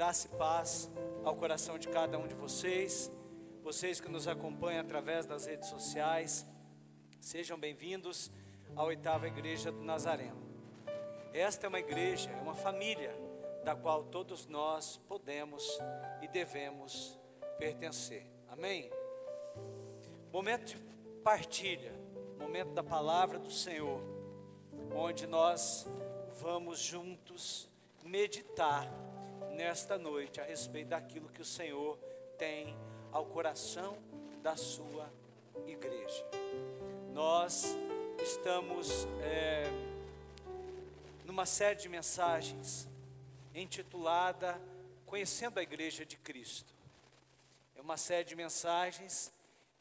Graça e paz ao coração de cada um de vocês, vocês que nos acompanham através das redes sociais, sejam bem-vindos à 8ª Igreja do Nazareno. Esta é uma igreja, é uma família, da qual todos nós podemos e devemos pertencer. Amém? Momento de partilha, momento da palavra do Senhor, onde nós vamos juntos meditar nesta noite a respeito daquilo que o Senhor tem ao coração da sua igreja. Nós estamos numa série de mensagens intitulada Conhecendo a Igreja de Cristo. É uma série de mensagens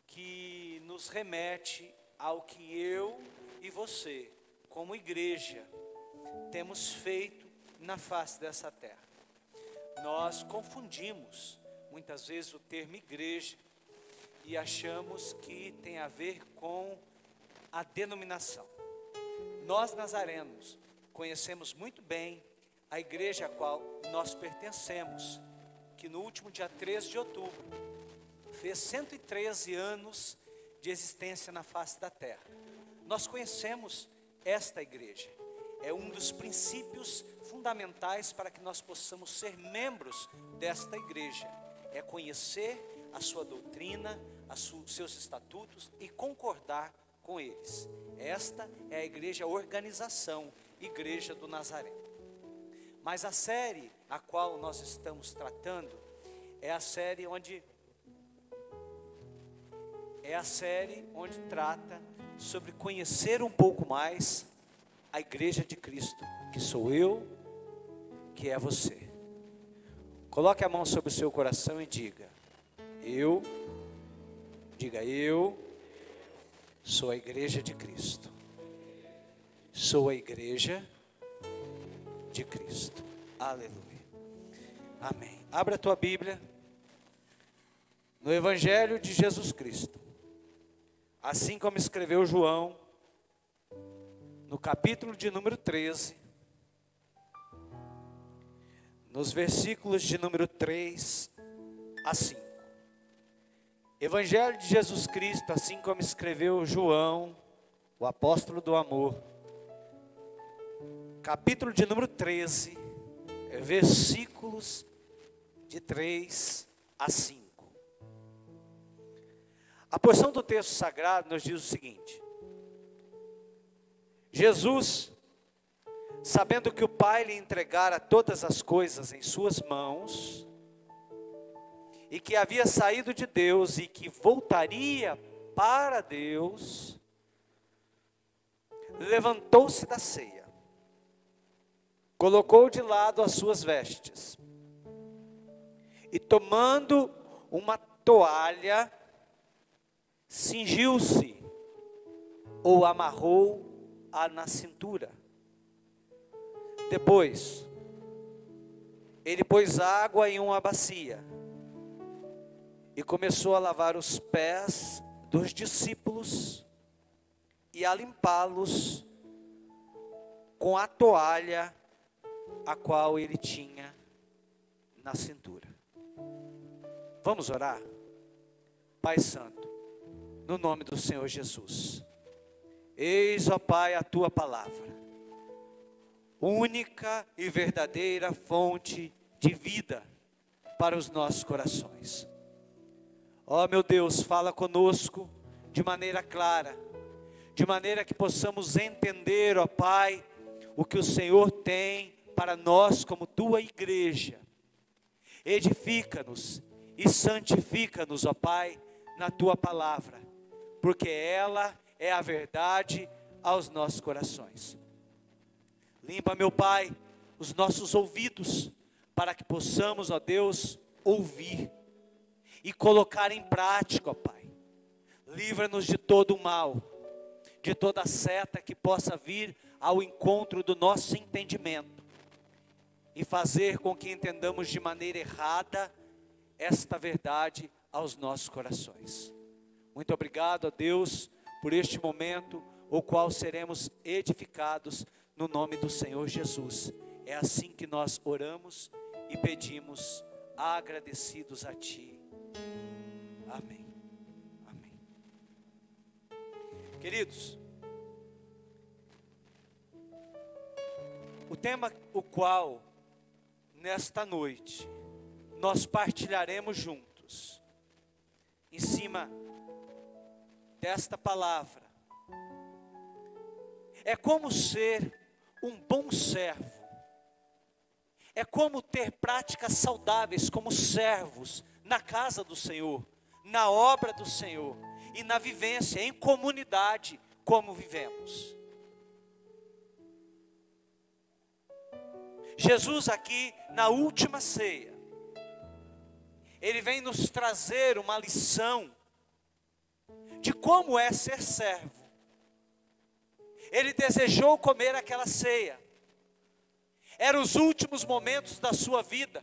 que nos remete ao que eu e você, como igreja, temos feito na face dessa terra. Nós confundimos muitas vezes o termo igreja e achamos que tem a ver com a denominação. Nós nazarenos conhecemos muito bem a igreja a qual nós pertencemos, que no último dia 13 de outubro fez 113 anos de existência na face da terra. Nós conhecemos esta igreja. É um dos princípios fundamentais para que nós possamos ser membros desta igreja. É conhecer a sua doutrina, seus estatutos e concordar com eles. Esta é a igreja organização, Igreja do Nazareno. Mas a série a qual nós estamos tratando é a série onde trata sobre conhecer um pouco mais a igreja de Cristo, que sou eu, que é você. Coloque a mão sobre o seu coração e diga: eu sou a igreja de Cristo. Sou a igreja de Cristo. Aleluia. Amém. Abra a tua Bíblia no Evangelho de Jesus Cristo, assim como escreveu João, no capítulo de número 13, nos versículos de número 3 a 5. Evangelho de Jesus Cristo, assim como escreveu João, o apóstolo do amor, capítulo de número 13, versículos de 3 a 5. A porção do texto sagrado nos diz o seguinte: Jesus, sabendo que o Pai lhe entregara todas as coisas em suas mãos, e que havia saído de Deus e que voltaria para Deus, levantou-se da ceia, colocou de lado as suas vestes, e tomando uma toalha, cingiu-se, ou amarrou-a na cintura. Depois, ele pôs água em uma bacia, e começou a lavar os pés dos discípulos, e a limpá-los com a toalha a qual ele tinha na cintura. Vamos orar? Pai Santo, no nome do Senhor Jesus, eis, ó Pai, a tua palavra, única e verdadeira fonte de vida para os nossos corações. Ó meu Deus, fala conosco de maneira clara, de maneira que possamos entender, ó Pai, o que o Senhor tem para nós como tua igreja. Edifica-nos e santifica-nos, ó Pai, na tua palavra, porque ela é a verdade aos nossos corações. Limpa, meu Pai, os nossos ouvidos, para que possamos, ó Deus, ouvir e colocar em prática, ó Pai. Livra-nos de todo o mal, de toda seta que possa vir ao encontro do nosso entendimento e fazer com que entendamos de maneira errada esta verdade aos nossos corações. Muito obrigado a Deus por este momento, o qual seremos edificados no nome do Senhor Jesus. É assim que nós oramos e pedimos agradecidos a Ti. Amém. Amém. Queridos, o tema o qual nesta noite nós partilharemos juntos, em cima desta palavra, é como ser um bom servo, é como ter práticas saudáveis como servos na casa do Senhor, na obra do Senhor e na vivência em comunidade como vivemos. Jesus aqui na última ceia, Ele vem nos trazer uma lição de como é ser servo. Ele desejou comer aquela ceia. Eram os últimos momentos da sua vida.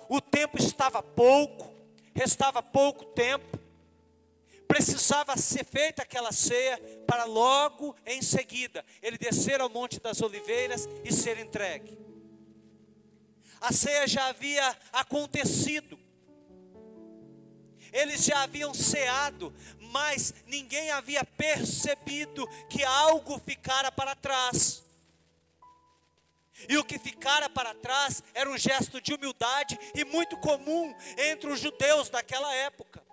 O tempo estava pouco, restava pouco tempo. Precisava ser feita aquela ceia para logo em seguida ele descer ao Monte das Oliveiras e ser entregue. A ceia já havia acontecido. Eles já haviam ceado, mas ninguém havia percebido que algo ficara para trás. E o que ficara para trás era um gesto de humildade e muito comum entre os judeus daquela época.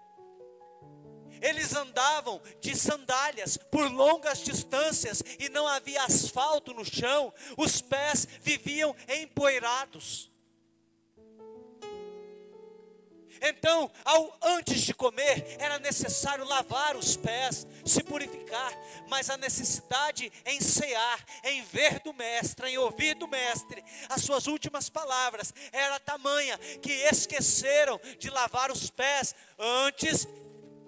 Eles andavam de sandálias por longas distâncias e não havia asfalto no chão, os pés viviam empoeirados. Então, antes de comer, era necessário lavar os pés, se purificar, mas a necessidade em cear, em ver do mestre, em ouvir do mestre, as suas últimas palavras, era tamanha, que esqueceram de lavar os pés antes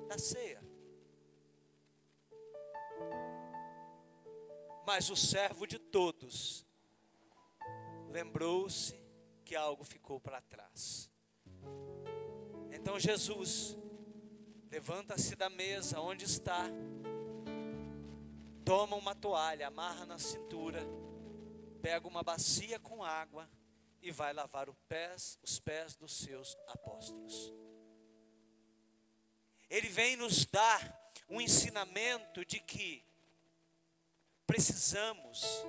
da ceia. Mas o servo de todos lembrou-se que algo ficou para trás. Então Jesus levanta-se da mesa onde está, toma uma toalha, amarra na cintura, pega uma bacia com água e vai lavar os pés dos seus apóstolos. Ele vem nos dar um ensinamento de que precisamos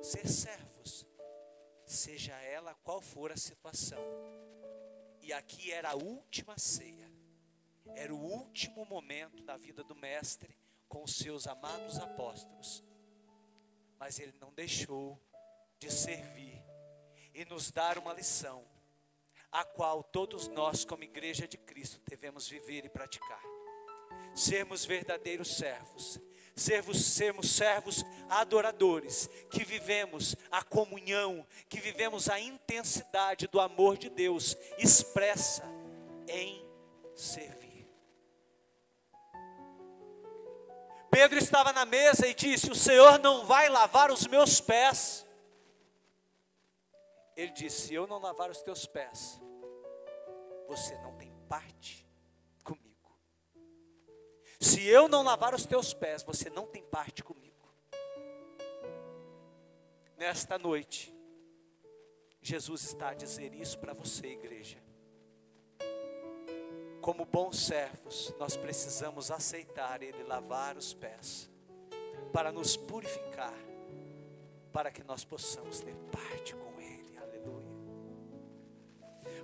ser servos, seja ela qual for a situação. E aqui era a última ceia, era o último momento da vida do mestre com os seus amados apóstolos. Mas ele não deixou de servir e nos dar uma lição, a qual todos nós como igreja de Cristo devemos viver e praticar. Sermos verdadeiros servos, sermos servos adoradores, que vivemos a comunhão, que vivemos a intensidade do amor de Deus, expressa em servir. Pedro estava na mesa e disse: o Senhor não vai lavar os meus pés. Ele disse: se eu não lavar os teus pés, você não tem parte comigo. Se eu não lavar os teus pés, você não tem parte comigo. Nesta noite, Jesus está a dizer isso para você, igreja. Como bons servos, nós precisamos aceitar Ele lavar os pés, para nos purificar, para que nós possamos ter parte com Ele, aleluia.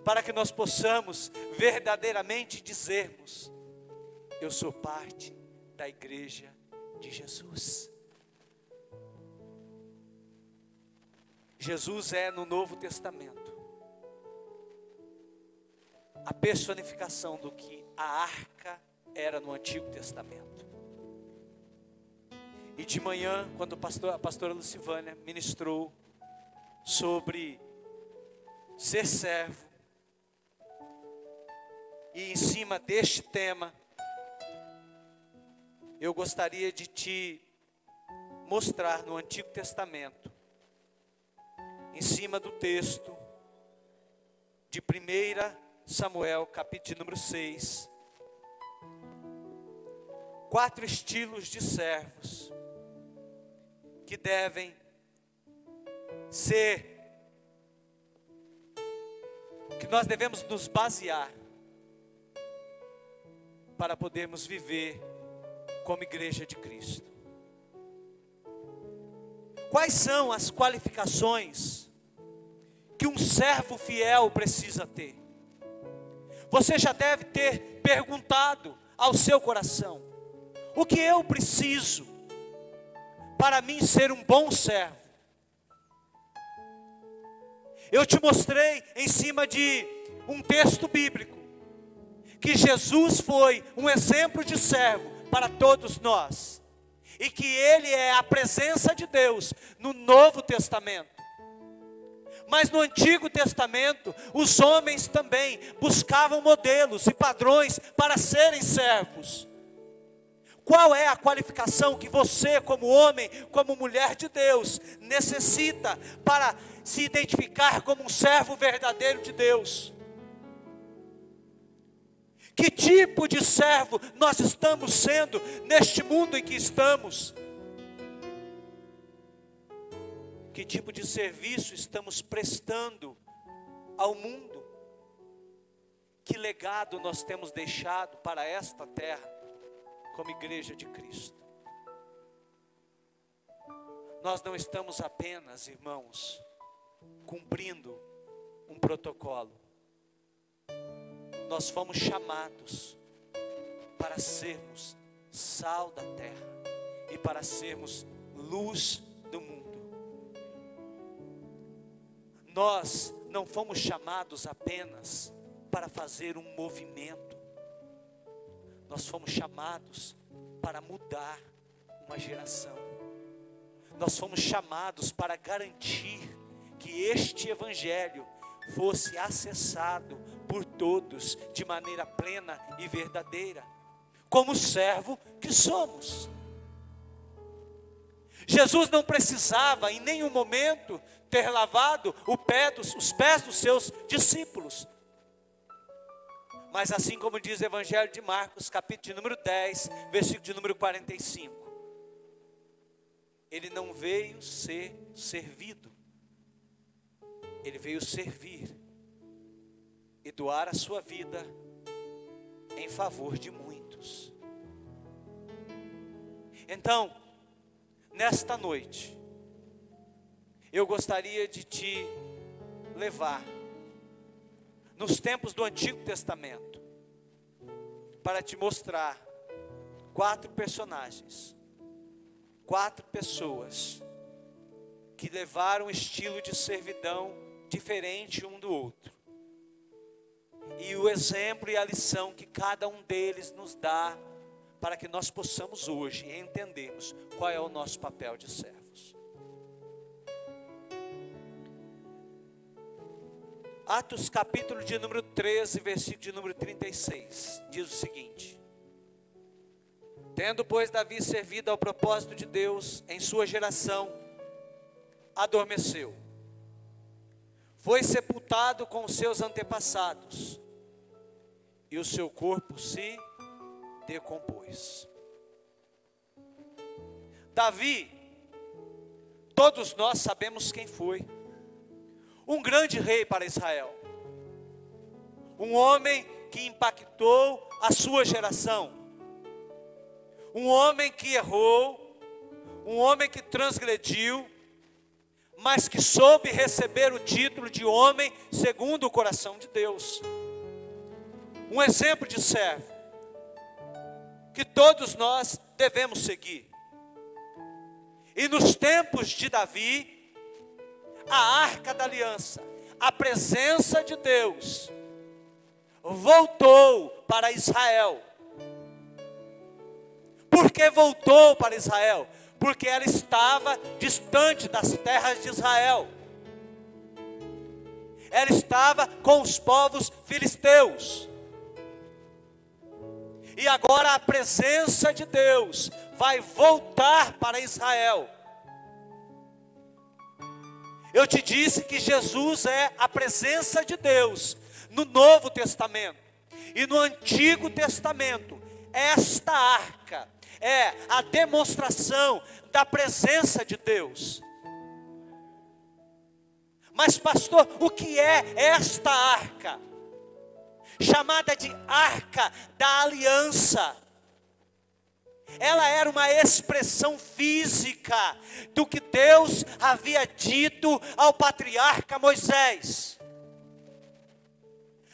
Para que nós possamos verdadeiramente dizermos: eu sou parte da igreja de Jesus. Jesus é no Novo Testamento a personificação do que a arca era no Antigo Testamento. E de manhã, quando a pastora Lucivânia ministrou sobre ser servo, e em cima deste tema, eu gostaria de te mostrar no Antigo Testamento, em cima do texto de 1 Samuel, capítulo número 6, 4 estilos de servos que devem ser nós devemos nos basear para podermos viver como igreja de Cristo. Quais são as qualificações que um servo fiel precisa ter? Você já deve ter perguntado ao seu coração: o que eu preciso para mim ser um bom servo? Eu te mostrei em cima de um texto bíblico que Jesus foi um exemplo de servo para todos nós, e que Ele é a presença de Deus no Novo Testamento. Mas no Antigo Testamento, os homens também buscavam modelos e padrões para serem servos. Qual é a qualificação que você, como homem, como mulher de Deus, necessita para se identificar como um servo verdadeiro de Deus? Que tipo de servo nós estamos sendo neste mundo em que estamos? Que tipo de serviço estamos prestando ao mundo? Que legado nós temos deixado para esta terra como igreja de Cristo? Nós não estamos apenas, irmãos, cumprindo um protocolo. Nós fomos chamados para sermos sal da terra e para sermos luz do mundo. Nós não fomos chamados apenas para fazer um movimento. Nós fomos chamados para mudar uma geração. Nós fomos chamados para garantir que este evangelho fosse acessado por todos de maneira plena e verdadeira, como servo que somos. Jesus não precisava em nenhum momento ter lavado os pés dos seus discípulos. Mas assim como diz o Evangelho de Marcos, capítulo de número 10, versículo de número 45. Ele não veio ser servido. Ele veio servir e doar a sua vida em favor de muitos. Então, nesta noite, eu gostaria de te levar nos tempos do Antigo Testamento, para te mostrar 4 personagens, 4 pessoas, que levaram um estilo de servidão diferente um do outro, e o exemplo e a lição que cada um deles nos dá, para que nós possamos hoje entendermos qual é o nosso papel de servos. Atos capítulo de número 13, versículo de número 36, diz o seguinte: tendo, pois, Davi servido ao propósito de Deus em sua geração, adormeceu, foi sepultado com os seus antepassados, e o seu corpo se decompôs. Davi, todos nós sabemos quem foi. Um grande rei para Israel, um homem que impactou a sua geração, um homem que errou, um homem que transgrediu, mas que soube receber o título de homem segundo o coração de Deus. Um exemplo de servo, que todos nós devemos seguir. E nos tempos de Davi, a arca da aliança, a presença de Deus, voltou para Israel. Por que voltou para Israel? Porque ela estava distante das terras de Israel. Ela estava com os povos filisteus. E agora a presença de Deus vai voltar para Israel. Eu te disse que Jesus é a presença de Deus no Novo Testamento. E no Antigo Testamento, esta arca é a demonstração da presença de Deus. Mas pastor, o que é esta arca? Chamada de Arca da Aliança. Ela era uma expressão física do que Deus havia dito ao patriarca Moisés.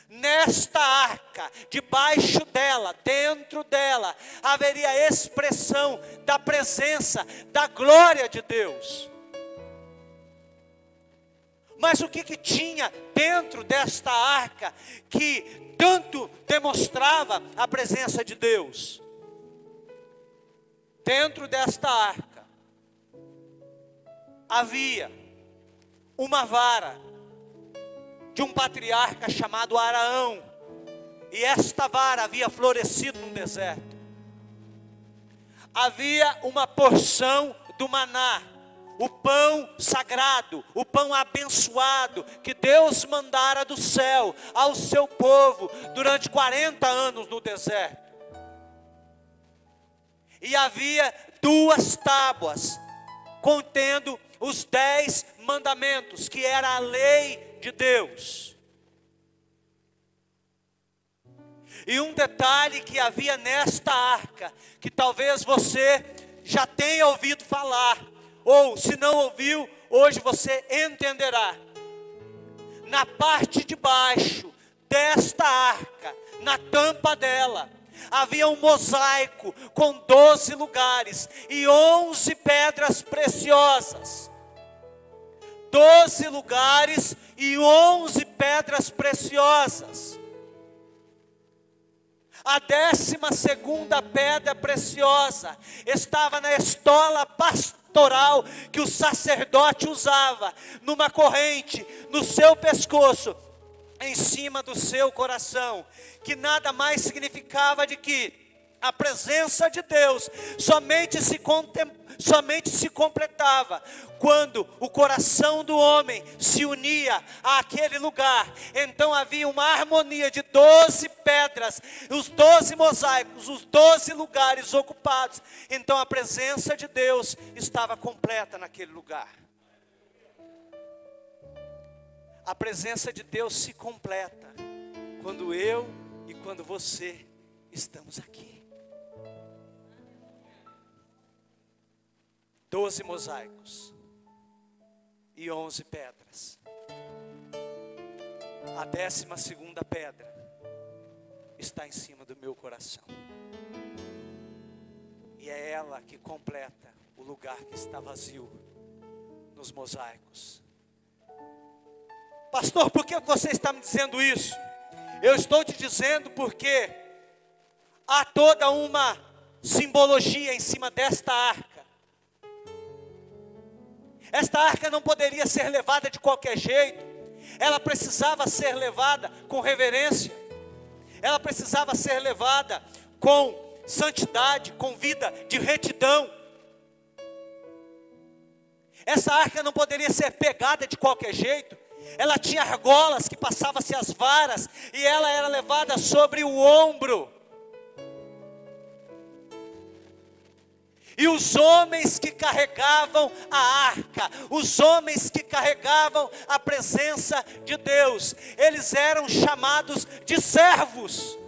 Nesta arca, debaixo dela, dentro dela, haveria a expressão da presença, da glória de Deus. Mas o que tinha dentro desta arca que tanto demonstrava a presença de Deus? Dentro desta arca havia uma vara de um patriarca chamado Araão, e esta vara havia florescido no deserto. Havia uma porção do maná, o pão sagrado, o pão abençoado, que Deus mandara do céu ao seu povo durante 40 anos no deserto. E havia 2 tábuas, contendo os 10 mandamentos, que era a lei de Deus. E um detalhe que havia nesta arca, que talvez você já tenha ouvido falar, ou se não ouviu, hoje você entenderá. Na parte de baixo desta arca, na tampa dela, havia um mosaico com 12 lugares e 11 pedras preciosas. 12 lugares e 11 pedras preciosas. A 12ª pedra preciosa estava na estola pastoral que o sacerdote usava, numa corrente, no seu pescoço, em cima do seu coração, que nada mais significava de que a presença de Deus somente se completava quando o coração do homem se unia àquele lugar. Então havia uma harmonia de 12 pedras, os 12 mosaicos, os 12 lugares ocupados. Então a presença de Deus estava completa naquele lugar. A presença de Deus se completa quando eu e quando você estamos aqui. 12 mosaicos e 11 pedras. A 12ª pedra está em cima do meu coração. E é ela que completa o lugar que está vazio nos mosaicos. Pastor, por que você está me dizendo isso? Eu estou te dizendo porque há toda uma simbologia em cima desta arca. Esta arca não poderia ser levada de qualquer jeito. Ela precisava ser levada com reverência. Ela precisava ser levada com santidade, com vida de retidão. Essa arca não poderia ser pegada de qualquer jeito. Ela tinha argolas que passavam-se as varas, e ela era levada sobre o ombro. E os homens que carregavam a arca, os homens que carregavam a presença de Deus, eles eram chamados de servos.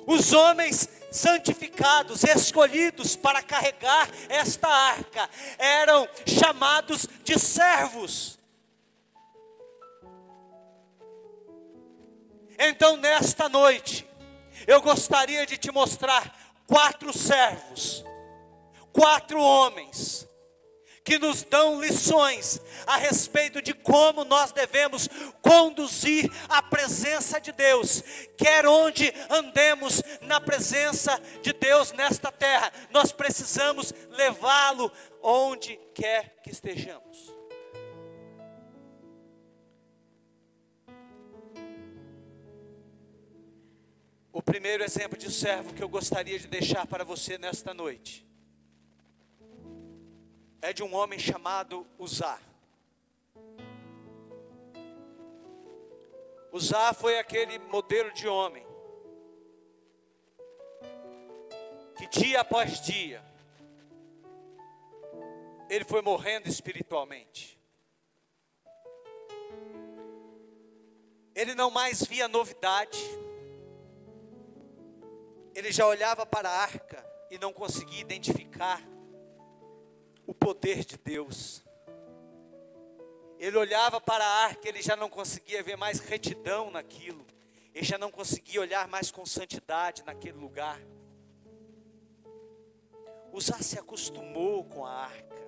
Os homens santificados, escolhidos para carregar esta arca, eram chamados de servos. Então nesta noite, eu gostaria de te mostrar 4 servos, 4 homens, que nos dão lições a respeito de como nós devemos conduzir a presença de Deus. Quer onde andemos na presença de Deus nesta terra, nós precisamos levá-lo onde quer que estejamos. O primeiro exemplo de servo que eu gostaria de deixar para você nesta noite é de um homem chamado Uzá. Uzá foi aquele modelo de homem que dia após dia ele foi morrendo espiritualmente. Ele não mais via novidade. Ele já olhava para a arca e não conseguia identificar o poder de Deus. Ele olhava para a arca, ele já não conseguia ver mais retidão naquilo. Ele já não conseguia olhar mais com santidade naquele lugar. Uzá se acostumou com a arca.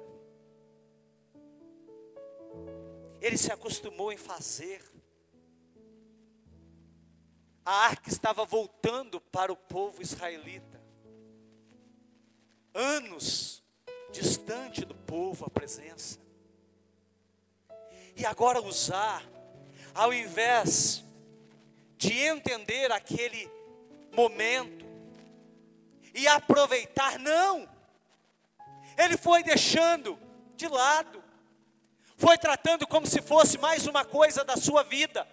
Ele se acostumou em fazer. A arca estava voltando para o povo israelita. Anos distante do povo a presença. E agora Uzá, ao invés de entender aquele momento e aproveitar, não. Ele foi deixando de lado. Foi tratando como se fosse mais uma coisa da sua vida.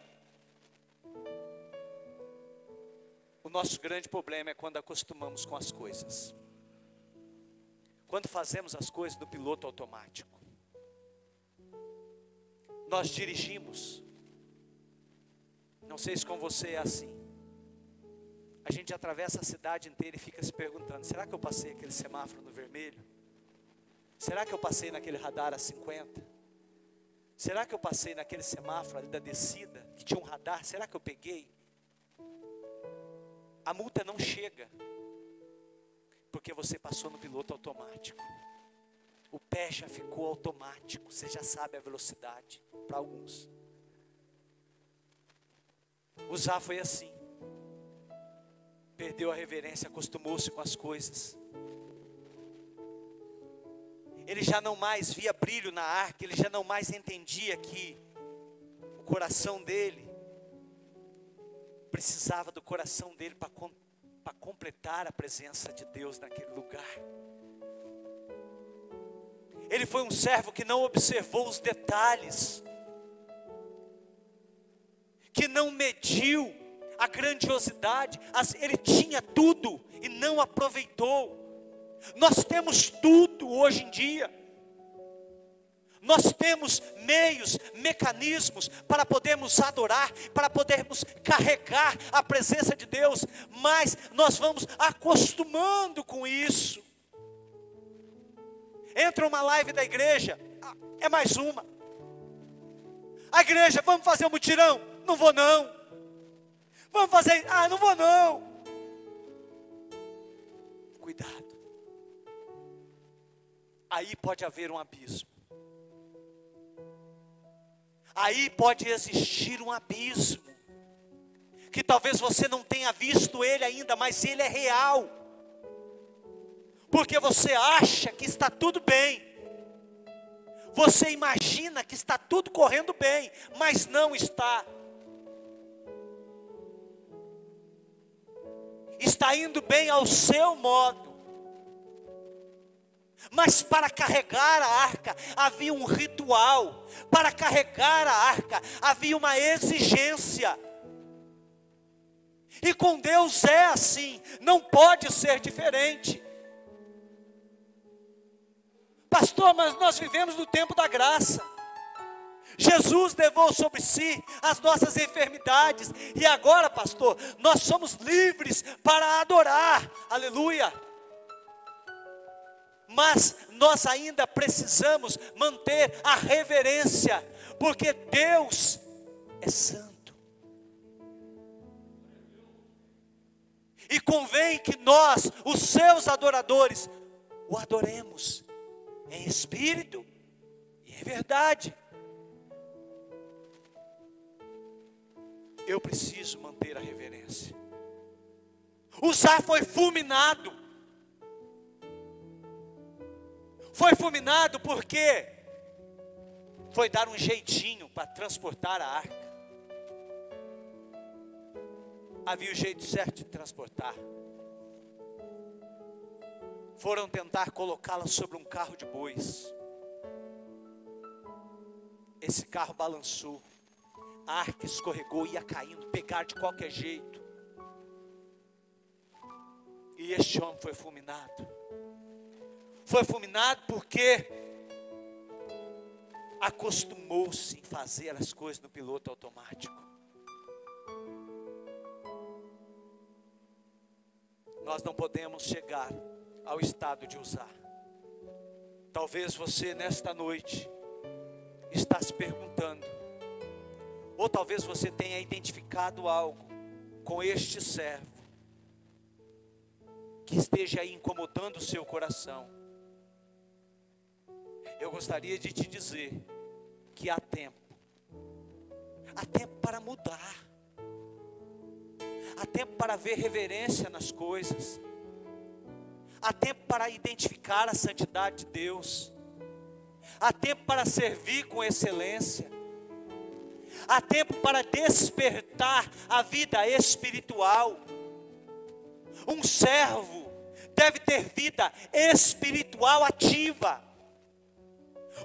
O nosso grande problema é quando acostumamos com as coisas. Quando fazemos as coisas do piloto automático. Nós dirigimos. Não sei se com você é assim. A gente atravessa a cidade inteira e fica se perguntando: será que eu passei aquele semáforo no vermelho? Será que eu passei naquele radar a 50? Será que eu passei naquele semáforo ali da descida, que tinha um radar? Será que eu peguei? A multa não chega, porque você passou no piloto automático. O pé já ficou automático, você já sabe a velocidade, para alguns. Uzá foi assim. Perdeu a reverência, acostumou-se com as coisas. Ele já não mais via brilho na arca, ele já não mais entendia que o coração dele precisava do coração dele para completar a presença de Deus naquele lugar. Ele foi um servo que não observou os detalhes, que não mediu a grandiosidade. Ele tinha tudo e não aproveitou. Nós temos tudo hoje em dia. Nós temos meios, mecanismos para podermos adorar, para podermos carregar a presença de Deus, mas nós vamos acostumando com isso. Entra uma live da igreja, é mais uma. A igreja, vamos fazer um mutirão? Não vou não. Vamos fazer, não vou não. Cuidado. Aí pode haver um abismo. Aí pode existir um abismo, que talvez você não tenha visto ele ainda, mas ele é real, porque você acha que está tudo bem, você imagina que está tudo correndo bem, mas não está. Está indo bem ao seu modo. Mas para carregar a arca havia um ritual. Para carregar a arca havia uma exigência. E com Deus é assim, não pode ser diferente. Pastor, mas nós vivemos no tempo da graça. Jesus levou sobre si as nossas enfermidades. E agora, pastor, nós somos livres para adorar. Aleluia. Mas nós ainda precisamos manter a reverência, porque Deus é santo. E convém que nós, os seus adoradores, o adoremos em espírito e em verdade. Eu preciso manter a reverência. Uzá foi fulminado. Foi fulminado porque foi dar um jeitinho para transportar a arca. Havia o jeito certo de transportar. Foram tentar colocá-la sobre um carro de bois. Esse carro balançou. A arca escorregou, ia caindo, pegar de qualquer jeito. E este homem foi fulminado. Foi fulminado porque acostumou-se em fazer as coisas no piloto automático. nós não podemos chegar ao estado de usar. Talvez você nesta noite está se perguntando, ou talvez você tenha identificado algo com este servo, que esteja aí incomodando o seu coração. Eu gostaria de te dizer que há tempo para mudar, há tempo para ver reverência nas coisas, há tempo para identificar a santidade de Deus, há tempo para servir com excelência, há tempo para despertar a vida espiritual. Um servo deve ter vida espiritual ativa.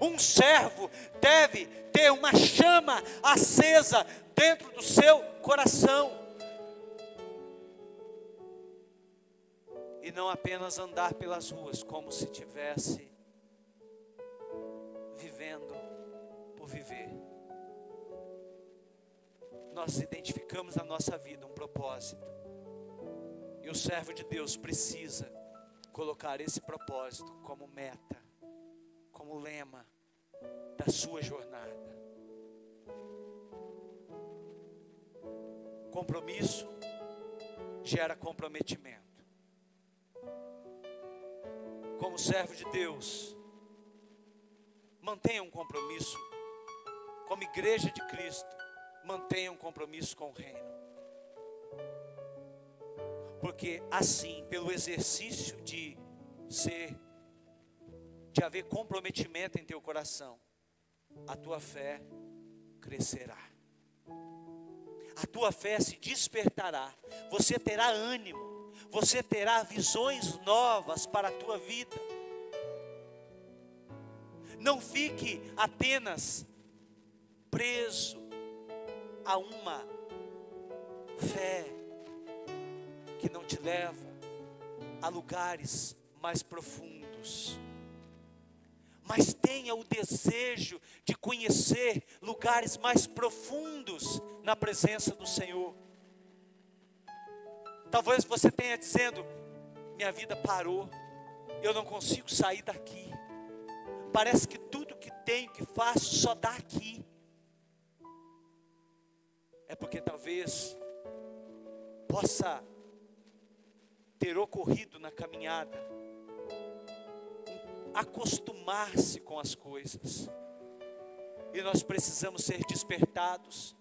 Um servo deve ter uma chama acesa dentro do seu coração. E não apenas andar pelas ruas como se tivesse vivendo por viver. Nós identificamos na nossa vida um propósito. E o servo de Deus precisa colocar esse propósito como meta, como lema da sua jornada. Compromisso gera comprometimento. Como servo de Deus, mantenha um compromisso. Como igreja de Cristo, mantenha um compromisso com o reino. Porque assim, pelo exercício de haver comprometimento em teu coração, a tua fé crescerá. A tua fé se despertará. Você terá ânimo. Você terá visões novas para a tua vida. Não fique apenas preso a uma fé que não te leva a lugares mais profundos. Mas tenha o desejo de conhecer lugares mais profundos na presença do Senhor. Talvez você tenha dizendo: minha vida parou, eu não consigo sair daqui. Parece que tudo que tenho, que faço, só dá aqui. É porque talvez possa ter ocorrido na caminhada acostumar-se com as coisas, e nós precisamos ser despertados.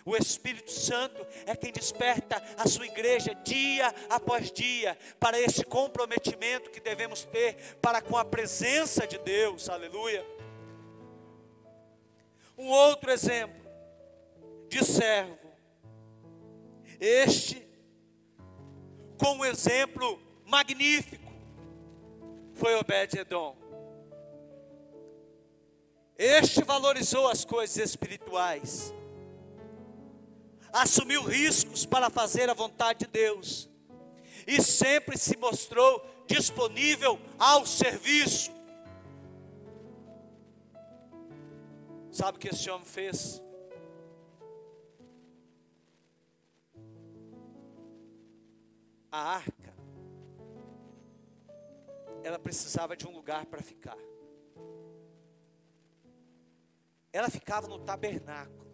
O Espírito Santo é quem desperta a sua igreja dia após dia para esse comprometimento que devemos ter para com a presença de Deus. Aleluia. Um outro exemplo de servo, este com um exemplo magnífico, foi Obed-Edom. Este valorizou as coisas espirituais, assumiu riscos para fazer a vontade de Deus, e sempre se mostrou disponível ao serviço. Sabe o que esse homem fez? A arca, ela precisava de um lugar para ficar. Ela ficava no tabernáculo.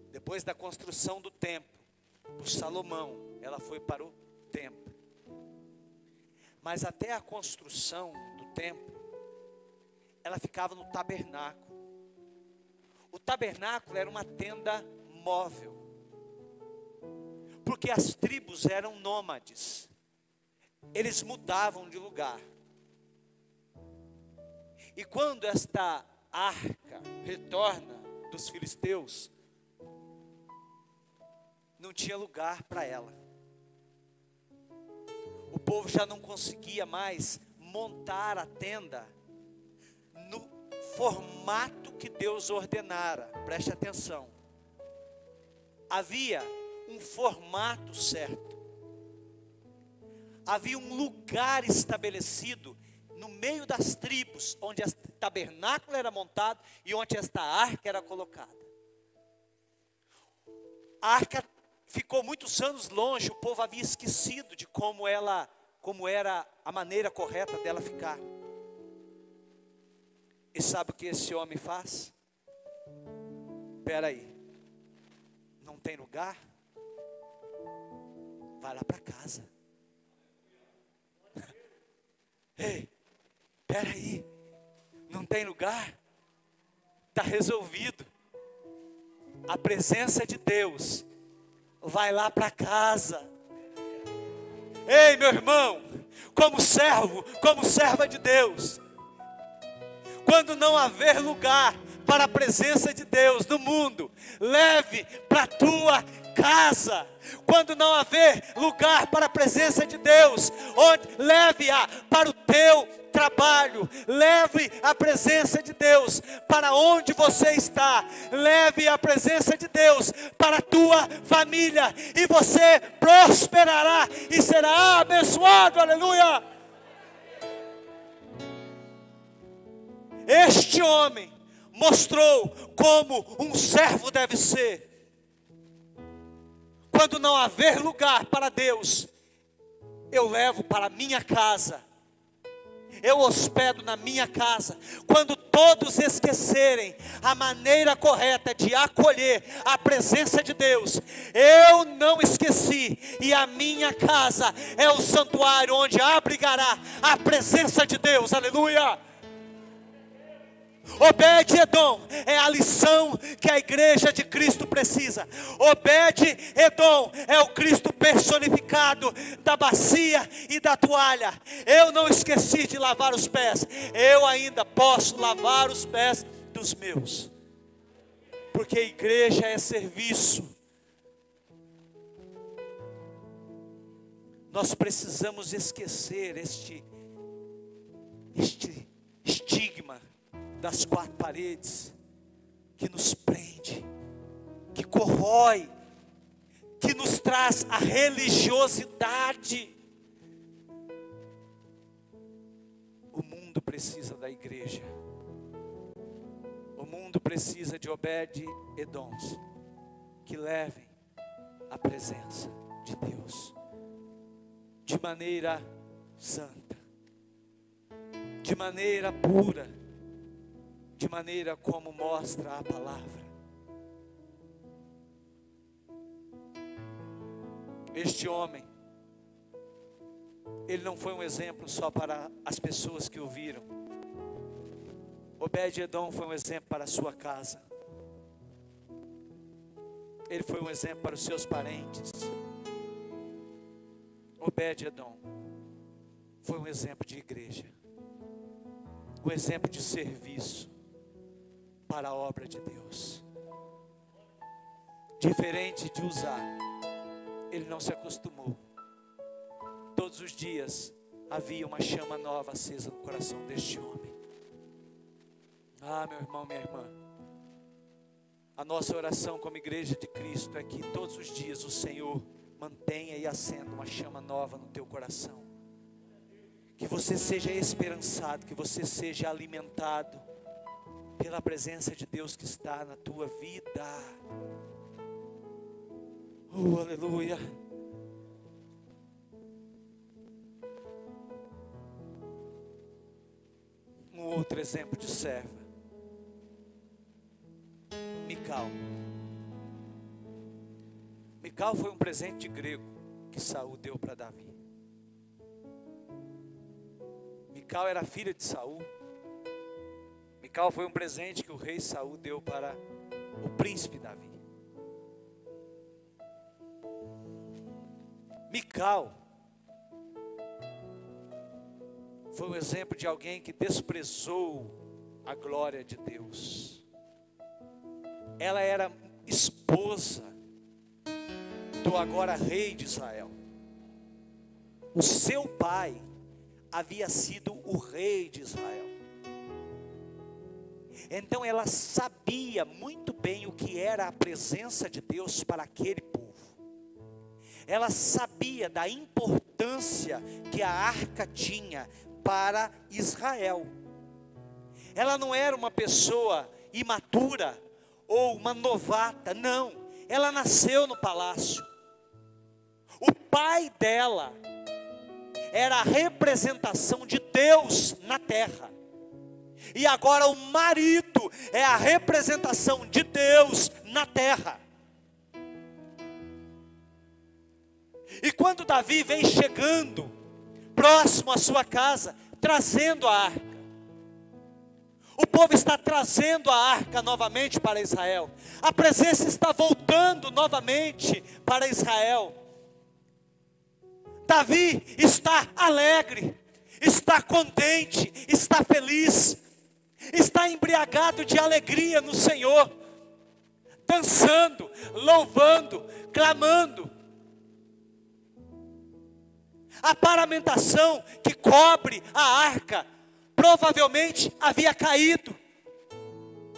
Depois da construção do templo, por Salomão, ela foi para o templo. Mas até a construção do templo, ela ficava no tabernáculo. O tabernáculo era uma tenda móvel, porque as tribos eram nômades. Eles mudavam de lugar. E quando esta arca retorna dos filisteus, não tinha lugar para ela. O povo já não conseguia mais montar a tenda no formato que Deus ordenara. Preste atenção. Havia um formato certo. Havia um lugar estabelecido no meio das tribos, onde o tabernáculo era montado e onde esta arca era colocada. A arca ficou muitos anos longe, o povo havia esquecido de como era a maneira correta dela ficar. E sabe o que esse homem faz? Espera aí, não tem lugar? Vai lá para casa. Ei, espera aí, não tem lugar? Está resolvido. A presença de Deus, vai lá para casa. Ei, meu irmão, como servo, como serva de Deus, quando não haver lugar para a presença de Deus no mundo, leve para a tua casa. Quando não haver lugar para a presença de Deus, leve-a para o teu trabalho, leve a presença de Deus para onde você está, leve a presença de Deus para a tua família, e você prosperará e será abençoado, aleluia. Este homem mostrou como um servo deve ser. Quando não haver lugar para Deus, eu levo para a minha casa, eu hospedo na minha casa. Quando todos esquecerem a maneira correta de acolher a presença de Deus, eu não esqueci, e a minha casa é o santuário onde abrigará a presença de Deus, aleluia. Obed-edom é a lição que a igreja de Cristo precisa. Obed-edom é o Cristo personificado da bacia e da toalha. Eu não esqueci de lavar os pés, eu ainda posso lavar os pés dos meus, porque a igreja é serviço. Nós precisamos esquecer este estigma das quatro paredes, que nos prende, que corrói, que nos traz a religiosidade. O mundo precisa da igreja, o mundo precisa de Obed-edoms, que levem a presença de Deus, de maneira santa, de maneira pura, de maneira como mostra a palavra. Este homem, ele não foi um exemplo só para as pessoas que o viram. Obed-edom foi um exemplo para a sua casa. Ele foi um exemplo para os seus parentes. Obed-edom foi um exemplo de igreja, um exemplo de serviço para a obra de Deus. Diferente de Uzá, ele não se acostumou. Todos os dias havia uma chama nova acesa no coração deste homem. Ah, meu irmão, minha irmã, a nossa oração como igreja de Cristo é que todos os dias o Senhor mantenha e acenda uma chama nova no teu coração. Que você seja esperançado, que você seja alimentado pela presença de Deus que está na tua vida. Oh, aleluia. Um outro exemplo de serva, Mical. Mical foi um presente grego que Saul deu para Davi. Mical era filha de Saul. Mical foi um presente que o rei Saul deu para o príncipe Davi. Mical foi um exemplo de alguém que desprezou a glória de Deus. Ela era esposa do agora rei de Israel. O seu pai havia sido o rei de Israel. Então ela sabia muito bem o que era a presença de Deus para aquele povo. Ela sabia da importância que a arca tinha para Israel. Ela não era uma pessoa imatura ou uma novata, não. Ela nasceu no palácio. pai dela era a representação de Deus na terra. E agora o marido é a representação de Deus na terra. E quando Davi vem chegando próximo à sua casa, trazendo a arca, o povo está trazendo a arca novamente para Israel. A presença está voltando novamente para Israel. Davi está alegre, está contente, está feliz, está embriagado de alegria no Senhor, dançando, louvando, clamando. A paramentação que cobre a arca provavelmente havia caído.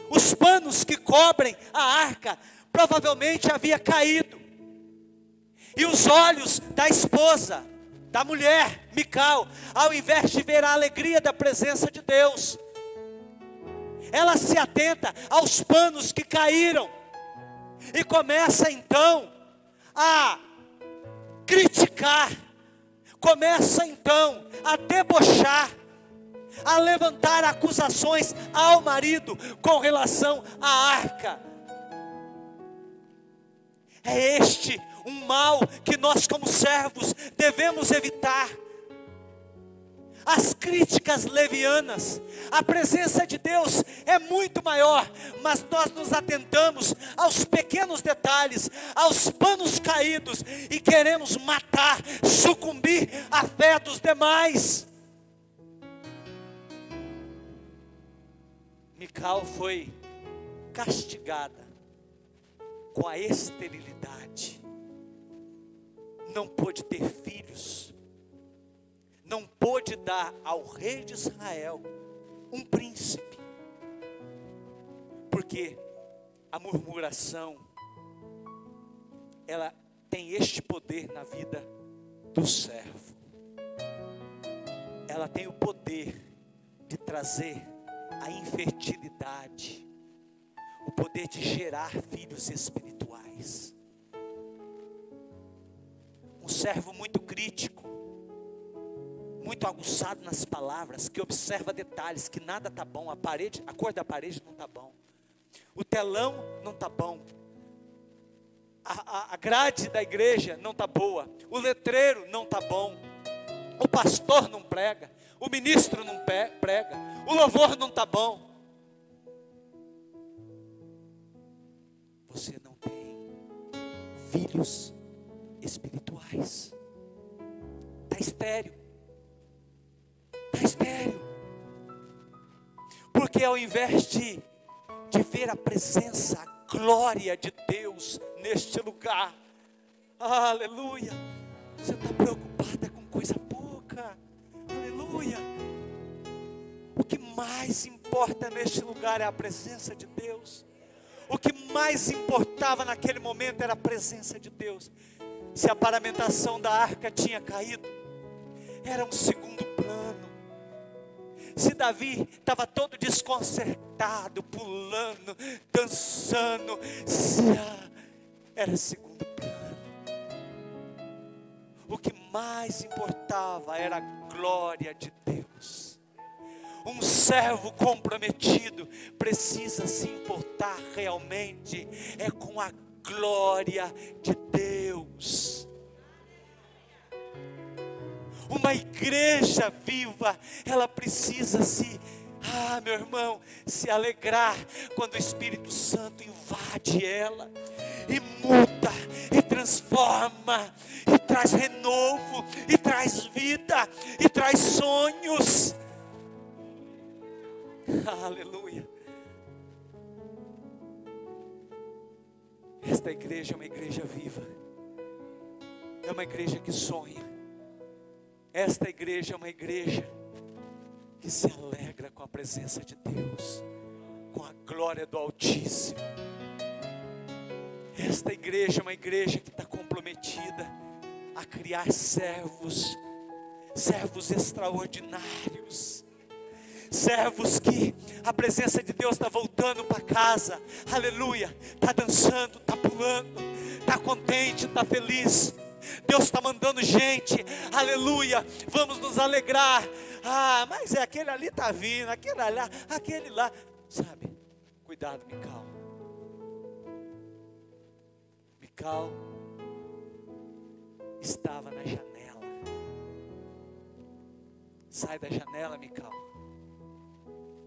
Os panos que cobrem a arca provavelmente havia caído. E os olhos da esposa, da mulher, Mical, ao invés de ver a alegria da presença de Deus, ela se atenta aos panos que caíram. E começa então a criticar. Começa então a debochar, a levantar acusações ao marido com relação à arca. É este um mal que nós como servos devemos evitar. As críticas levianas. A presença de Deus é muito maior, mas nós nos atentamos aos pequenos detalhes, aos panos caídos, e queremos matar, sucumbir à fé dos demais. Mical foi castigada com a esterilidade. Não pôde ter filhos. Não pôde dar ao rei de Israel um príncipe. Porque a murmuração, ela tem este poder na vida do servo. Ela tem o poder de trazer a infertilidade, o poder de gerar filhos espirituais. Um servo muito crítico, muito aguçado nas palavras, que observa detalhes, que nada está bom, a cor da parede não está bom, o telão não está bom, a grade da igreja não está boa, o letreiro não está bom, o pastor não prega, o ministro não prega, o louvor não está bom. Você não tem filhos espirituais, está estéril. Está estéril. Porque ao invés de ver a presença, a glória de Deus neste lugar, aleluia, você está preocupada com coisa pouca, aleluia. O que mais importa neste lugar é a presença de Deus. O que mais importava naquele momento era a presença de Deus. Se a paramentação da arca tinha caído, era um segundo plano. Se Davi estava todo desconcertado, pulando, dançando, era segundo plano. O que mais importava era a glória de Deus. Um servo comprometido precisa se importar realmente com a glória de Deus. Uma igreja viva, ela precisa meu irmão, se alegrar quando o Espírito Santo invade ela, e muda, e transforma, e traz renovo, e traz vida, e traz sonhos. Aleluia. Esta igreja é uma igreja viva, é uma igreja que sonha. Esta igreja é uma igreja que se alegra com a presença de Deus, com a glória do Altíssimo. Esta igreja é uma igreja que está comprometida a criar servos extraordinários, servos que a presença de Deus está voltando para casa, aleluia, está dançando, está pulando, está contente, está feliz, Deus está mandando gente, aleluia, vamos nos alegrar. Ah, mas aquele ali está vindo, aquele lá, sabe? Cuidado, Mical. Mical estava na janela. Sai da janela, Mical.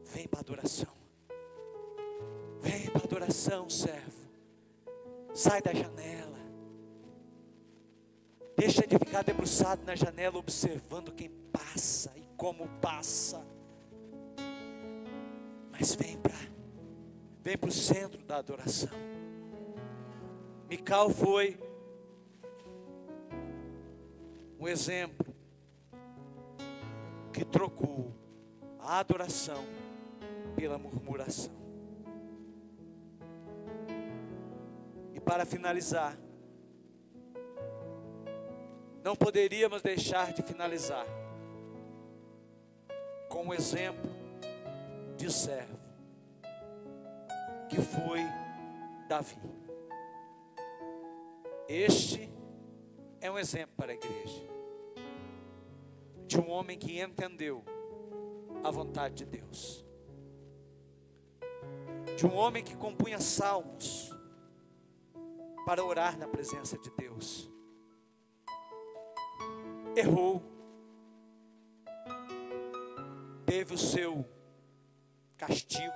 Vem para a adoração. Vem para a adoração, servo. Sai da janela. Deixa de ficar debruçado na janela observando quem passa e como passa. Mas vem para o centro da adoração. Mical foi um exemplo que trocou a adoração pela murmuração. E para finalizar, não poderíamos deixar de finalizar com um exemplo de servo, que foi Davi. Este é um exemplo para a igreja, de um homem que entendeu a vontade de Deus, de um homem que compunha salmos para orar na presença de Deus. Errou, teve o seu castigo,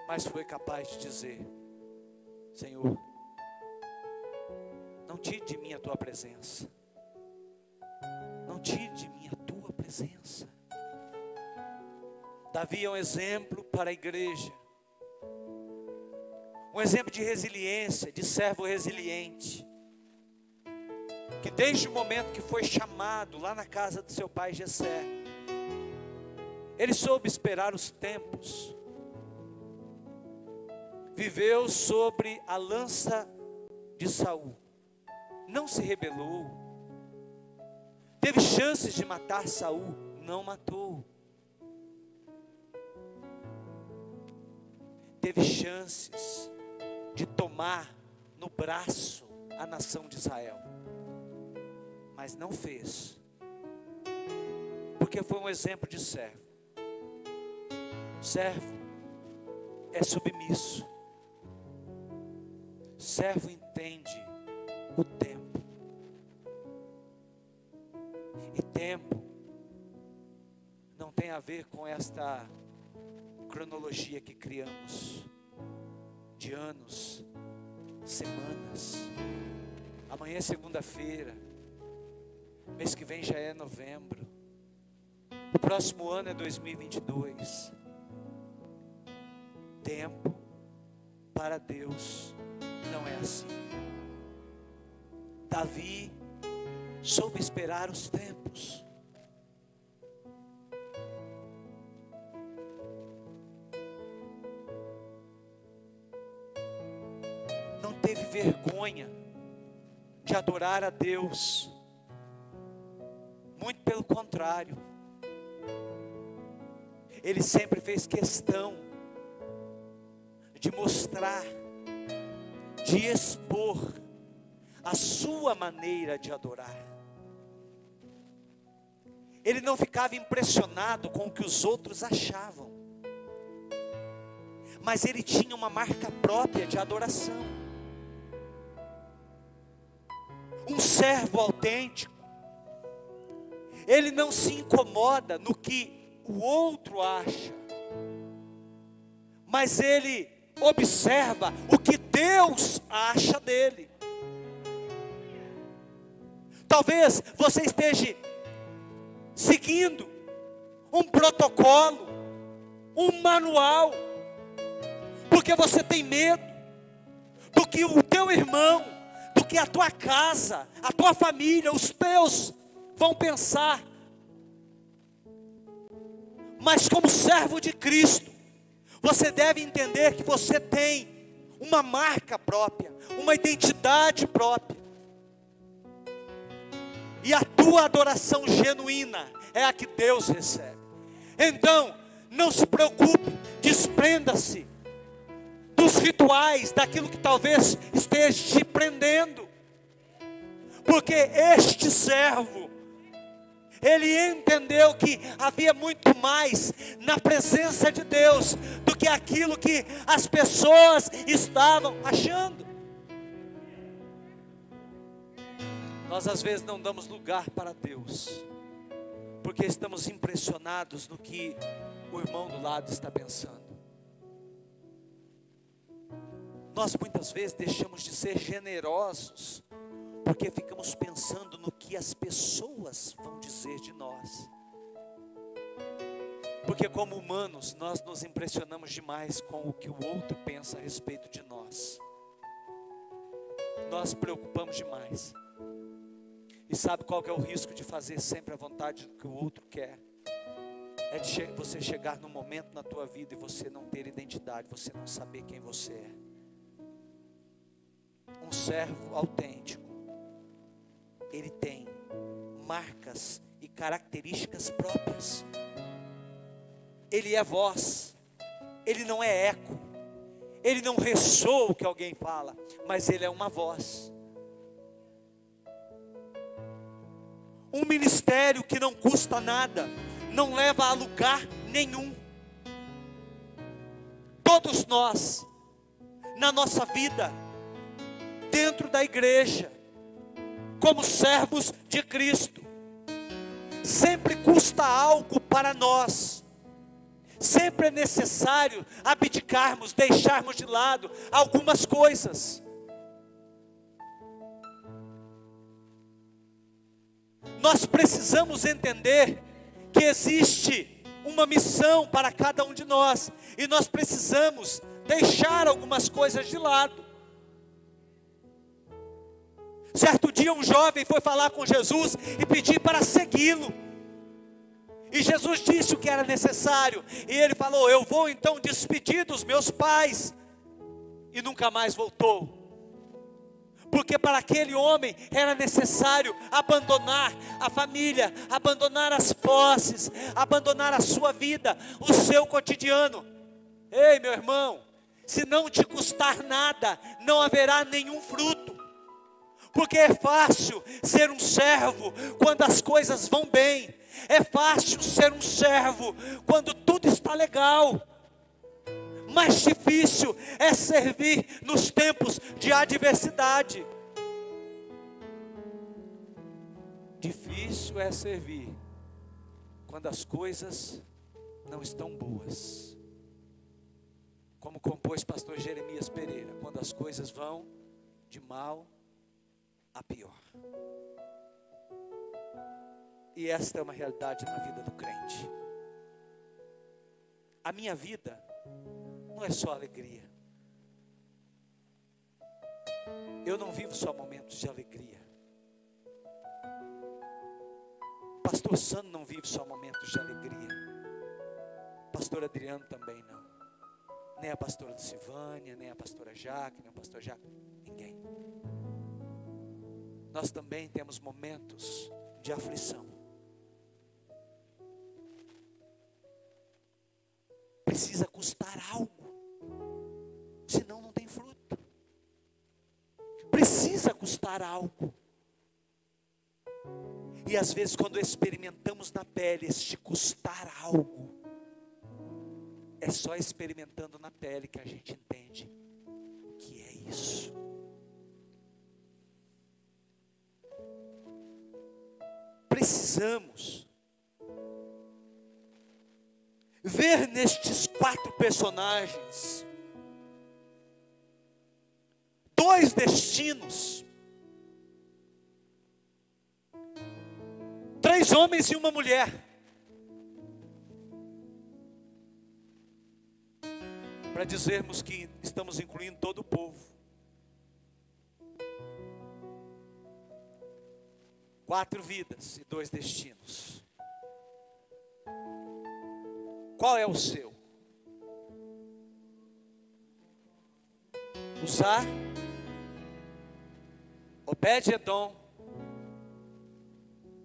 mas foi capaz de dizer: Senhor, não tire de mim a tua presença, não tire de mim a tua presença. Davi é um exemplo para a igreja, um exemplo de resiliência, de servo resiliente, que desde o momento que foi chamado lá na casa do seu pai Jessé, ele soube esperar os tempos, viveu sobre a lança de Saul, não se rebelou, teve chances de matar Saul, não matou, teve chances de tomar no braço a nação de Israel, mas não fez, porque foi um exemplo de servo. Servo é submisso, servo entende o tempo, e tempo não tem a ver com esta cronologia que criamos, de anos, semanas. Amanhã é segunda-feira, mês que vem já é novembro, o próximo ano é 2022. Tempo para Deus não é assim. Davi soube esperar os tempos. Não teve vergonha de adorar a Deus. Muito pelo contrário. Ele sempre fez questão de mostrar, de expor a sua maneira de adorar. Ele não ficava impressionado com o que os outros achavam, mas ele tinha uma marca própria de adoração. Um servo autêntico, ele não se incomoda no que o outro acha, mas ele observa o que Deus acha dele. Talvez você esteja seguindo um protocolo, um manual, porque você tem medo do que o teu irmão, do que a tua casa, a tua família, os teus vão pensar. Mas como servo de Cristo, você deve entender que você tem uma marca própria, uma identidade própria. E a tua adoração genuína é a que Deus recebe. Então, não se preocupe, desprenda-se dos rituais, daquilo que talvez esteja te prendendo. Porque este servo, ele entendeu que havia muito mais na presença de Deus do que aquilo que as pessoas estavam achando. Nós às vezes não damos lugar para Deus, porque estamos impressionados no que o irmão do lado está pensando. Nós muitas vezes deixamos de ser generosos, porque ficamos pensando no que as pessoas vão dizer de nós. Porque como humanos, nós nos impressionamos demais com o que o outro pensa a respeito de nós. Nós preocupamos demais. E sabe qual que é o risco de fazer sempre a vontade do que o outro quer? É de você chegar num momento na tua vida e você não ter identidade, você não saber quem você é. Um servo autêntico, ele tem marcas e características próprias. Ele é voz, ele não é eco, ele não ressoa o que alguém fala, mas ele é uma voz. Um ministério que não custa nada, não leva a lugar nenhum. Todos nós, na nossa vida, dentro da igreja, como servos de Cristo, sempre custa algo para nós. Sempre é necessário abdicarmos, deixarmos de lado algumas coisas. Nós precisamos entender que existe uma missão para cada um de nós, e nós precisamos deixar algumas coisas de lado. Certo dia um jovem foi falar com Jesus e pedir para segui-lo, e Jesus disse o que era necessário, e ele falou: eu vou então despedir dos meus pais, e nunca mais voltou. Porque para aquele homem era necessário abandonar a família, abandonar as posses, abandonar a sua vida, o seu cotidiano. Ei, meu irmão, se não te custar nada, não haverá nenhum fruto. Porque é fácil ser um servo quando as coisas vão bem. É fácil ser um servo quando tudo está legal. Mais difícil é servir nos tempos de adversidade. Difícil é servir quando as coisas não estão boas. Como compôs pastor Jeremias Pereira, quando as coisas vão de mal a pior. E esta é uma realidade na vida do crente. A minha vida não é só alegria. Eu não vivo só momentos de alegria. Pastor Sandro não vive só momentos de alegria. Pastor Adriano também não. Nem a pastora Silvânia, nem a pastora Jaque, nem o pastor Jaque. Ninguém. Nós também temos momentos de aflição. Precisa custar algo, senão não tem fruto. Precisa custar algo. E às vezes quando experimentamos na pele este custar algo, é só experimentando na pele que a gente entende o que é isso. Precisamos ver nestes 4 personagens 2 destinos, 3 homens e uma mulher, para dizermos que estamos incluindo todo o povo. 4 vidas e 2 destinos. Qual é o seu? Uzá, Obed-edom,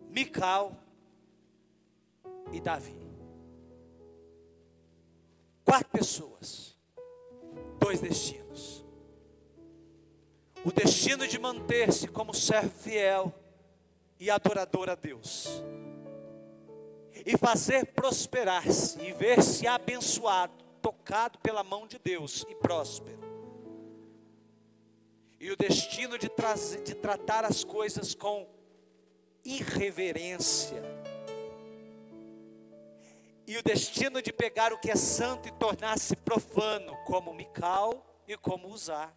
Mical e Davi. 4 pessoas, 2 dois destinos: o destino de manter-se como servo fiel e adorador a Deus, e fazer prosperar-se, e ver-se abençoado, tocado pela mão de Deus e próspero. E o destino de tratar as coisas com irreverência. E o destino de pegar o que é santo e tornar-se profano, como Mical e como Uzá.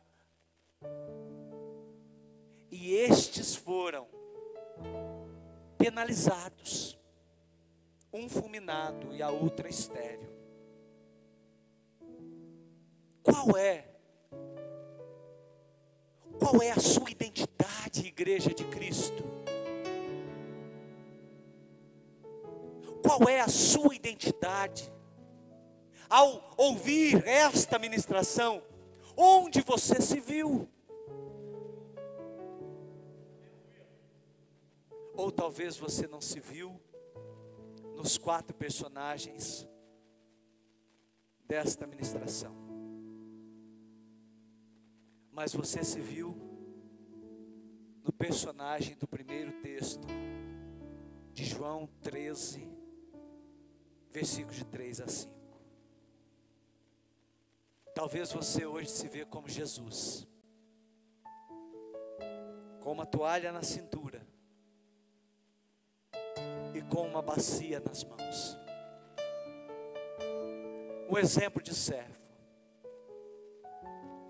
E estes foram penalizados, um fulminado e a outra estéril. Qual é a sua identidade, igreja de Cristo? Qual é a sua identidade? Ao ouvir esta ministração, onde você se viu? Ou talvez você não se viu nos 4 personagens desta ministração, mas você se viu no personagem do primeiro texto de João 13, versículos de 3 a 5. Talvez você hoje se vê como Jesus, com uma toalha na cintura e com uma bacia nas mãos. Um exemplo de servo.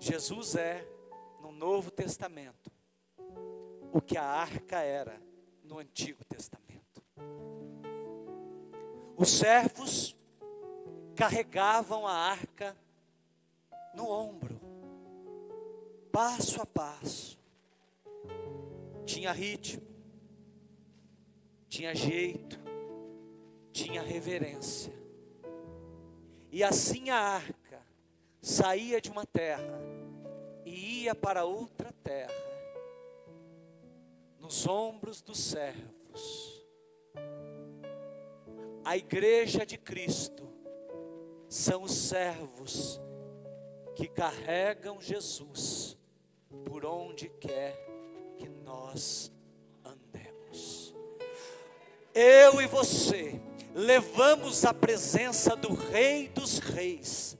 Jesus é, no Novo Testamento, o que a arca era no Antigo Testamento. Os servos carregavam a arca no ombro, passo a passo. Tinha ritmo, tinha jeito, tinha reverência. E assim a arca saía de uma terra e ia para outra terra, nos ombros dos servos. A igreja de Cristo são os servos que carregam Jesus por onde quer que nós andemos. Eu e você levamos a presença do Rei dos Reis,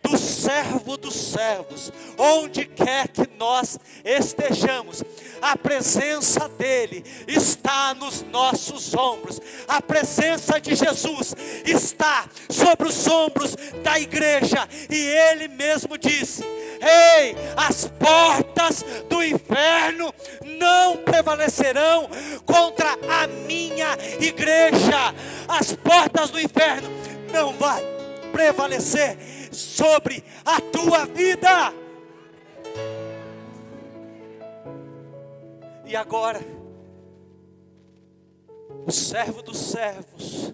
do Servo dos Servos, onde quer que nós estejamos. A presença dele está nos nossos ombros. A presença de Jesus está sobre os ombros da igreja. E ele mesmo disse: ei, as portas do inferno não prevalecerão contra a minha igreja. As portas do inferno não vai prevalecer sobre a tua vida. E agora, o servo dos servos,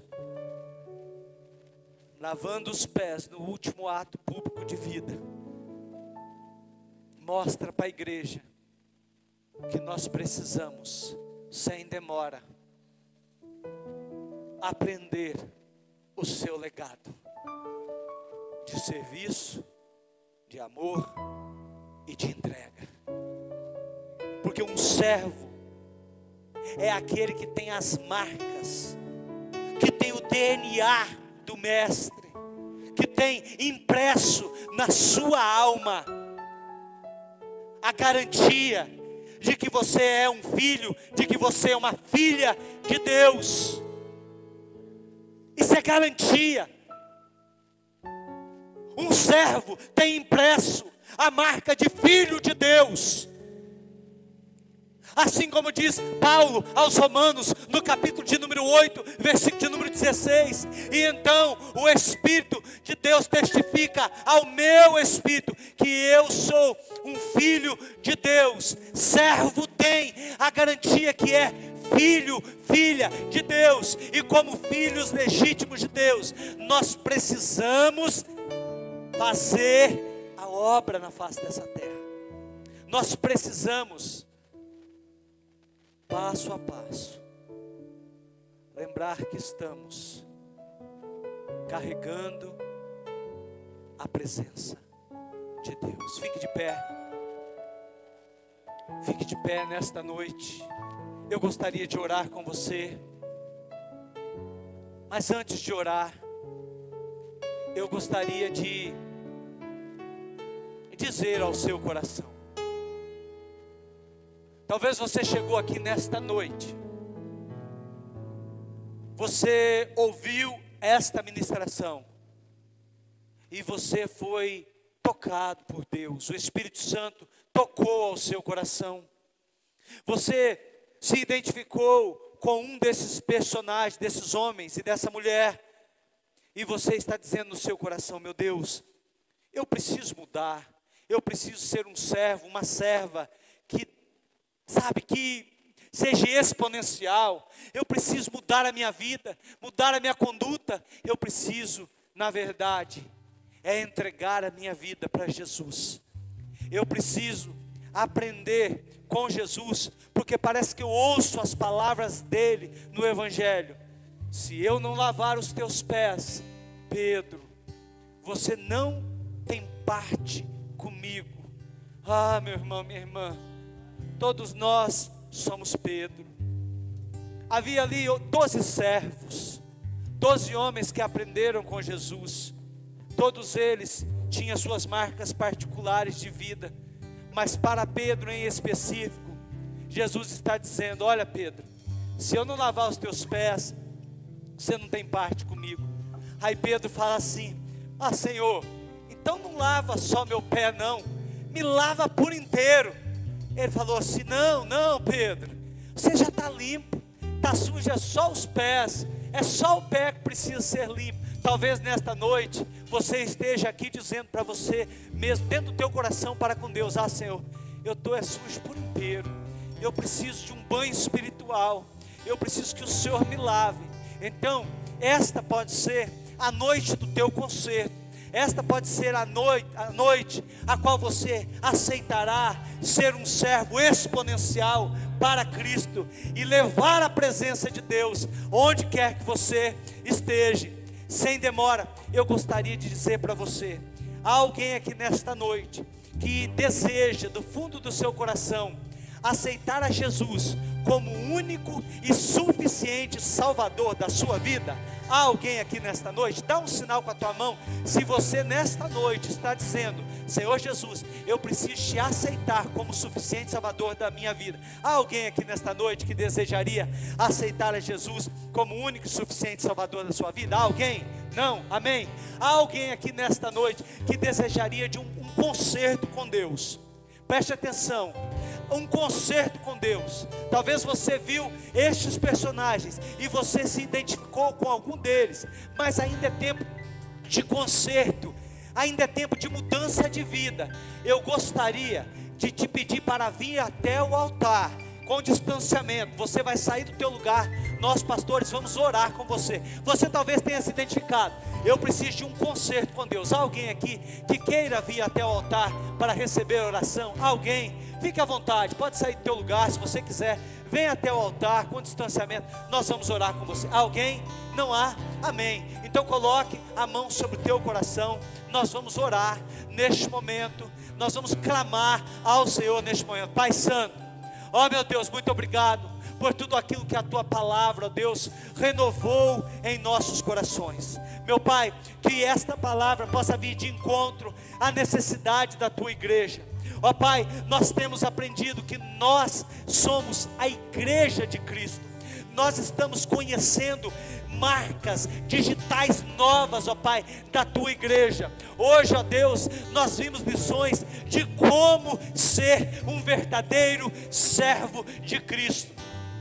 lavando os pés no último ato público de vida, mostra para a igreja que nós precisamos, sem demora, aprender o seu legado de serviço, de amor e de entrega. Porque um servo é aquele que tem as marcas, que tem o DNA do mestre, que tem impresso na sua alma a garantia de que você é um filho, de que você é uma filha de Deus. Isso é garantia. Um servo tem impresso a marca de filho de Deus. Assim como diz Paulo aos Romanos, no capítulo de número 8, versículo de número 16. E então o Espírito de Deus testifica ao meu espírito que eu sou um filho de Deus. Servo tem a garantia que é filho, filha de Deus. E como filhos legítimos de Deus, nós precisamos fazer a obra na face dessa terra. Nós precisamos, passo a passo, lembrar que estamos carregando a presença de Deus. Fique de pé. Fique de pé nesta noite. Eu gostaria de orar com você. Mas antes de orar, eu gostaria de dizer ao seu coração. Talvez você chegou aqui nesta noite. Você ouviu esta ministração. E você foi tocado por Deus. O Espírito Santo tocou ao seu coração. Você se identificou com um desses personagens, desses homens e dessa mulher. E você está dizendo no seu coração: meu Deus, eu preciso mudar. Eu preciso ser um servo, uma serva que, sabe, que seja exponencial. Eu preciso mudar a minha vida, mudar a minha conduta. Eu preciso, na verdade, entregar a minha vida para Jesus. Eu preciso aprender com Jesus, porque parece que eu ouço as palavras dele no Evangelho. Se eu não lavar os teus pés, Pedro, você não tem parte comigo. Ah, meu irmão, minha irmã, todos nós somos Pedro. Havia ali 12 servos, 12 homens que aprenderam com Jesus. Todos eles tinham suas marcas particulares de vida. Mas para Pedro em específico, Jesus está dizendo: olha, Pedro, se eu não lavar os teus pés, você não tem parte comigo. Aí Pedro fala assim: ah, Senhor, então não lava só meu pé não, me lava por inteiro. Ele falou assim: não, Pedro, você já está limpo, está sujo, é só os pés, é só o pé que precisa ser limpo. Talvez nesta noite você esteja aqui dizendo para você mesmo, dentro do teu coração para com Deus: ah, Senhor, eu estou sujo por inteiro, eu preciso de um banho espiritual, eu preciso que o Senhor me lave. Então, esta pode ser a noite do teu conserto. Esta pode ser a noite a qual você aceitará ser um servo exponencial para Cristo e levar a presença de Deus onde quer que você esteja. Sem demora, eu gostaria de dizer para você: há alguém aqui nesta noite que deseja do fundo do seu coração aceitar a Jesus como o único e suficiente Salvador da sua vida? Há alguém aqui nesta noite? Dá um sinal com a tua mão se você nesta noite está dizendo: Senhor Jesus, eu preciso te aceitar como suficiente Salvador da minha vida. Há alguém aqui nesta noite que desejaria aceitar a Jesus como o único e suficiente Salvador da sua vida? Há alguém? Não? Amém? Há alguém aqui nesta noite que desejaria de um concerto com Deus? Preste atenção, um concerto com Deus. Talvez você viu estes personagens e você se identificou com algum deles, mas ainda é tempo de concerto, ainda é tempo de mudança de vida. Eu gostaria de te pedir para vir até o altar, com distanciamento. Você vai sair do teu lugar, nós pastores vamos orar com você. Você talvez tenha se identificado: eu preciso de um concerto com Deus. Há alguém aqui que queira vir até o altar para receber a oração? Alguém? Fique à vontade, pode sair do teu lugar se você quiser. Vem até o altar com distanciamento, nós vamos orar com você. Alguém? Não há? Amém. Então coloque a mão sobre o teu coração. Nós vamos orar neste momento, nós vamos clamar ao Senhor neste momento. Pai Santo, ó meu Deus, muito obrigado por tudo aquilo que a tua palavra, ó Deus, renovou em nossos corações. Meu Pai, que esta palavra possa vir de encontro à necessidade da tua igreja. Ó Pai, nós temos aprendido que nós somos a igreja de Cristo. Nós estamos conhecendo marcas digitais novas, ó Pai, da tua igreja. Hoje, ó Deus, nós vimos lições de como ser um verdadeiro servo de Cristo.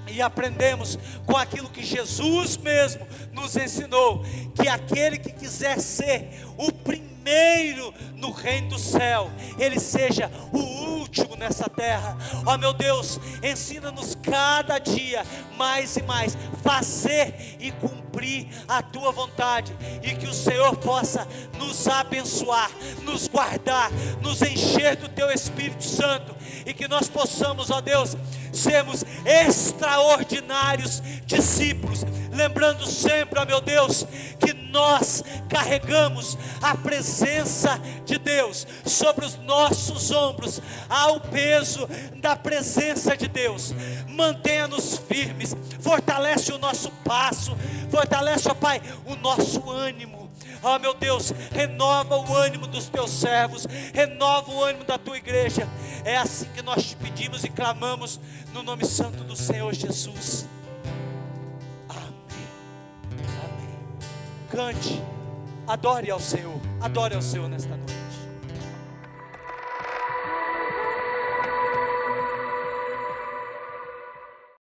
E aprendemos com aquilo que Jesus mesmo nos ensinou, que aquele que quiser ser o primeiro no reino do céu, ele seja o último nessa terra. Ó meu Deus, ensina-nos cada dia mais e mais fazer e cumprir a tua vontade, e que o Senhor possa nos abençoar, nos guardar, nos encher do teu Espírito Santo, e que nós possamos, ó Deus, sermos extraordinários discípulos, lembrando sempre, ó meu Deus, que nós carregamos a presença de Deus sobre os nossos ombros, há o peso da presença de Deus. Mantenha-nos firmes, fortalece o nosso passo, fortalece, ó Pai, o nosso ânimo. Ó meu Deus, renova o ânimo dos teus servos, renova o ânimo da tua igreja. É assim que nós te pedimos e clamamos no nome santo do Senhor Jesus. Amém. Amém. Cante, adore ao Senhor nesta noite.